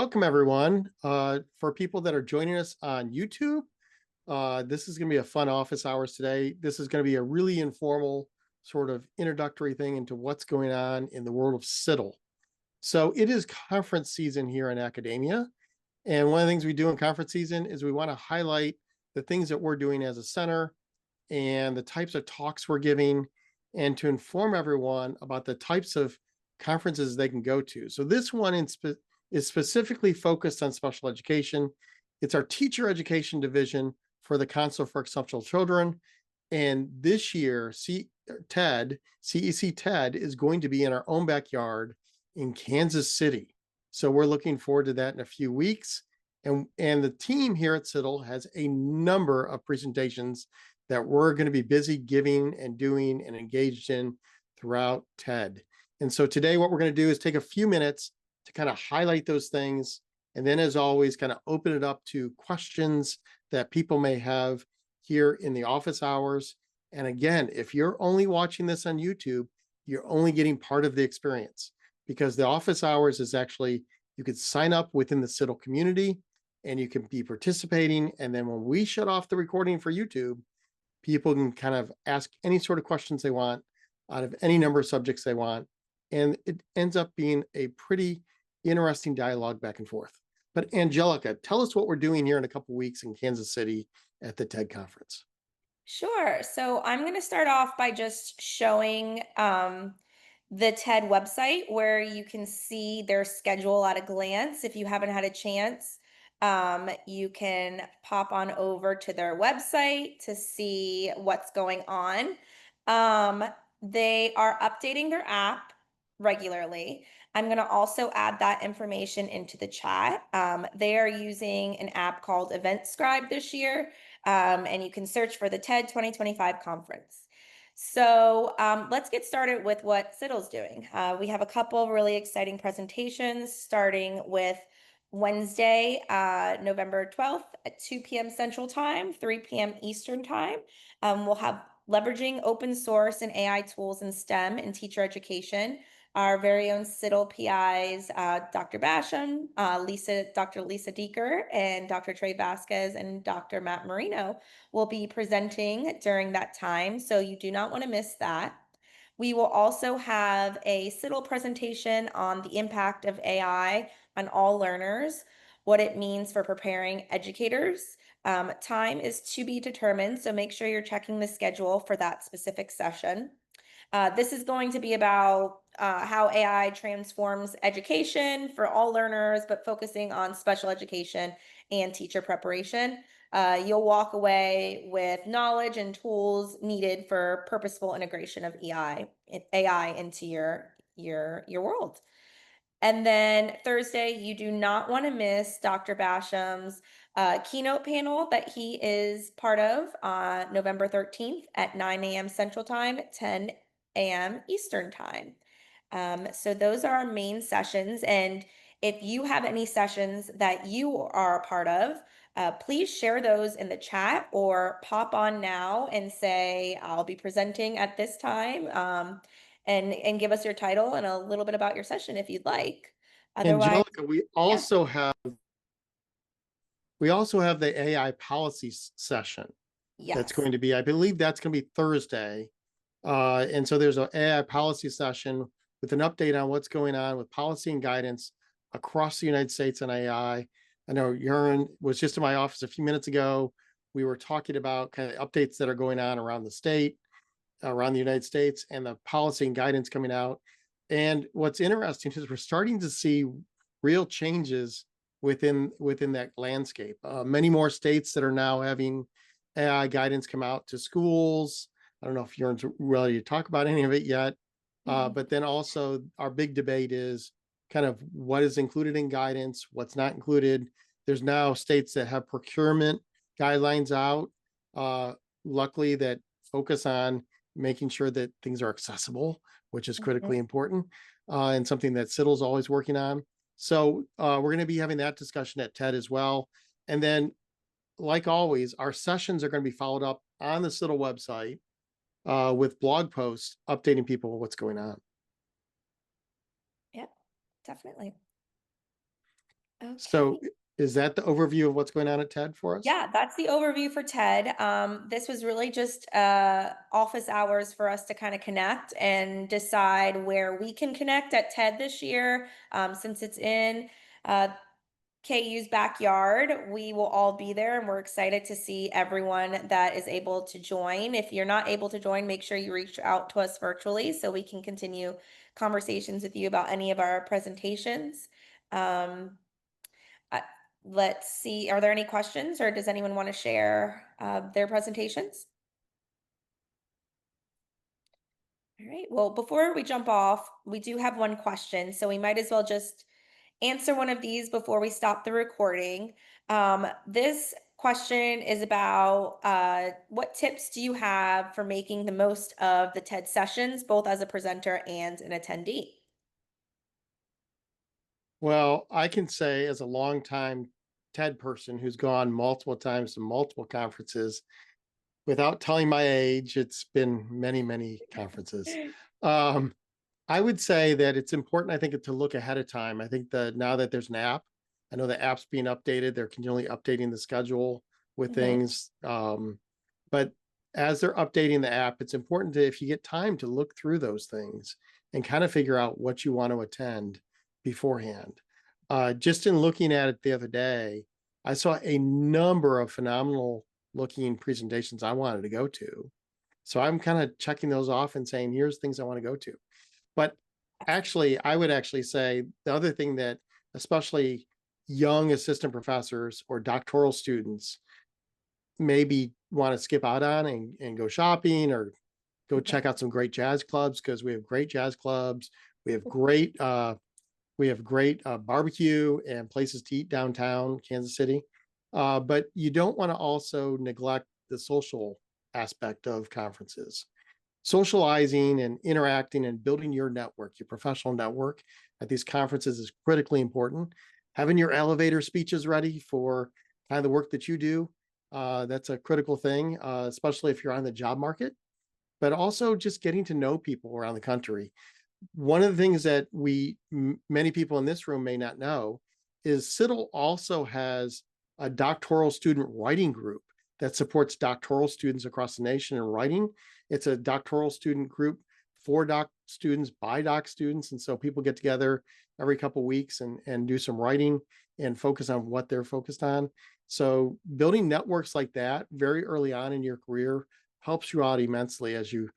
welcome everyone. For people that are joining us on YouTube, this is going to be a fun office hours today. This is going to be a really informal sort of introductory thing into what's going on in the world of CIDDL. So it is conference season here in academia. And one of the things we do in conference season is we want to highlight the things that we're doing as a center and the types of talks we're giving, and to inform everyone about the types of conferences they can go to. So this one is specifically focused on special education. It's our teacher education division for the Council for Exceptional Children. And this year, CEC TED is going to be in our own backyard in Kansas City. So we're looking forward to that in a few weeks. And the team here at CIDDL has a number of presentations that we're going to be busy giving and doing and engaged in throughout TED. And so today what we're going to do is take a few minutes to kind of highlight those things. And then as always, kind of open it up to questions that people may have here in the office hours. And again, if you're only watching this on YouTube, you're only getting part of the experience, because the office hours is actually, you could sign up within the CIDDL community and you can be participating. And then when we shut off the recording for YouTube, people can kind of ask any sort of questions they want out of any number of subjects they want. And it ends up being a pretty interesting dialogue back and forth. But Angelica, tell us what we're doing here in a couple of weeks in Kansas City at the TED conference. Sure. So I'm going to start off by just showing the TED website, where you can see their schedule at a glance. If you haven't had a chance, you can pop on over to their website to see what's going on. They are updating their app regularly. I'm going to also add that information into the chat. They are using an app called Eventscribe this year, and you can search for the TED 2025 conference. So let's get started with what CIDDL's doing. We have a couple of really exciting presentations, starting with Wednesday, November 12th at 2 p.m. Central Time, 3 p.m. Eastern Time. We'll have leveraging open source and AI tools in STEM and teacher education. Our very own CIDDL PIs, Dr. Basham, Dr. Lisa Deeker, and Dr. Trey Vasquez, and Dr. Matt Marino will be presenting during that time, so you do not want to miss that. We will also have a CIDDL presentation on the impact of AI on all learners, what it means for preparing educators. Time is to be determined, so make sure you're checking the schedule for that specific session. This is going to be about how AI transforms education for all learners, but focusing on special education and teacher preparation. You'll walk away with knowledge and tools needed for purposeful integration of AI into your world. And then Thursday, you do not want to miss Dr. Basham's keynote panel that he is part of on November 13th at 9 a.m. Central Time, 10 a.m. Eastern Time. So those are our main sessions. And if you have any sessions that you are a part of, please share those in the chat or pop on now and say, I'll be presenting at this time. And give us your title and a little bit about your session if you'd like. Otherwise, Angelica, we also have the AI policy session that's yes. going to be, I believe that's going to be Thursday. And so there's an AI policy session with an update on what's going on with policy and guidance across the United States on AI. I know Jörn was just in my office a few minutes ago. We were talking about kind of updates that are going on around the state, around the United States, and the policy and guidance coming out. And what's interesting is we're starting to see real changes within that landscape. Many more states that are now having AI guidance come out to schools. I don't know if you're ready to talk about any of it yet, but then also our big debate is kind of what is included in guidance, what's not included. There's now states that have procurement guidelines out, luckily, that focus on making sure that things are accessible, which is critically important, and something that CIDDL's always working on. So we're going to be having that discussion at TED as well. And then, like always, our sessions are going to be followed up on the CIDDL website with blog posts updating people what's going on. Yeah, definitely. So Okay. is that the overview of what's going on at TED for us? Yeah, that's the overview for TED. This was really just office hours for us to kind of connect and decide where we can connect at TED this year. Since it's in uh, KU's backyard, we will all be there and we're excited to see everyone that is able to join. If you're not able to join, make sure you reach out to us virtually so we can continue conversations with you about any of our presentations. Um, uh, let's see, are there any questions or does anyone want to share their presentations? All right, well, before we jump off, we do have one question, so we might as well just answer one of these before we stop the recording. This question is about what tips do you have for making the most of the TED sessions, both as a presenter and an attendee? Well, I can say as a longtime TED person who's gone multiple times to multiple conferences, without telling my age, it's been many, many conferences. Um, I would say that it's important, I think, to look ahead of time. I think that now that there's an app, I know the app's being updated, they're continually updating the schedule with Mhm. things. But as they're updating the app, it's important to, if you get time, to look through those things and kind of figure out what you want to attend beforehand. Just in looking at it the other day, I saw a number of phenomenal looking presentations I wanted to go to. So I'm kind of checking those off and saying, here's things I want to go to. But actually, I would actually say the other thing that especially young assistant professors or doctoral students maybe want to skip out on and go shopping or go check out some great jazz clubs, because we have great jazz clubs. We have great barbecue and places to eat downtown Kansas City. But you don't want to also neglect the social aspect of conferences. Socializing and interacting and building your network, your professional network at these conferences is critically important. Having your elevator speeches ready for kind of the work that you do, that's a critical thing, especially if you're on the job market, but also just getting to know people around the country. One of the things that many people in this room may not know is CIDDL also has a doctoral student writing group that supports doctoral students across the nation in writing. It's a doctoral student group for doc students by doc students. And so people get together every couple of weeks and do some writing and focus on what they're focused on. So building networks like that very early on in your career helps you out immensely as you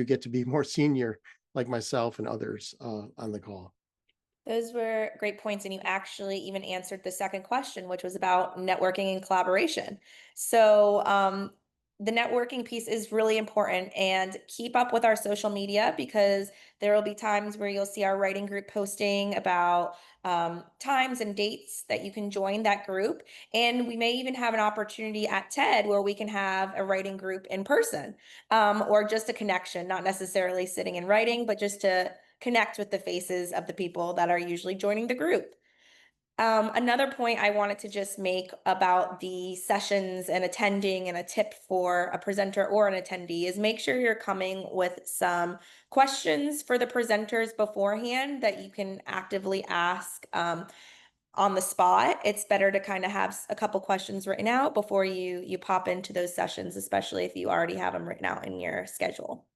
get to be more senior, like myself and others on the call. Those were great points, and you actually even answered the second question, which was about networking and collaboration. So, the networking piece is really important, and keep up with our social media because there will be times where you'll see our writing group posting about times and dates that you can join that group. And we may even have an opportunity at TED where we can have a writing group in person, or just a connection, not necessarily sitting and writing, but just to connect with the faces of the people that are usually joining the group. Another point I wanted to just make about the sessions and attending, and a tip for a presenter or an attendee, is make sure you're coming with some questions for the presenters beforehand that you can actively ask on the spot. It's better to kind of have a couple questions written out before you pop into those sessions, especially if you already have them written out in your schedule.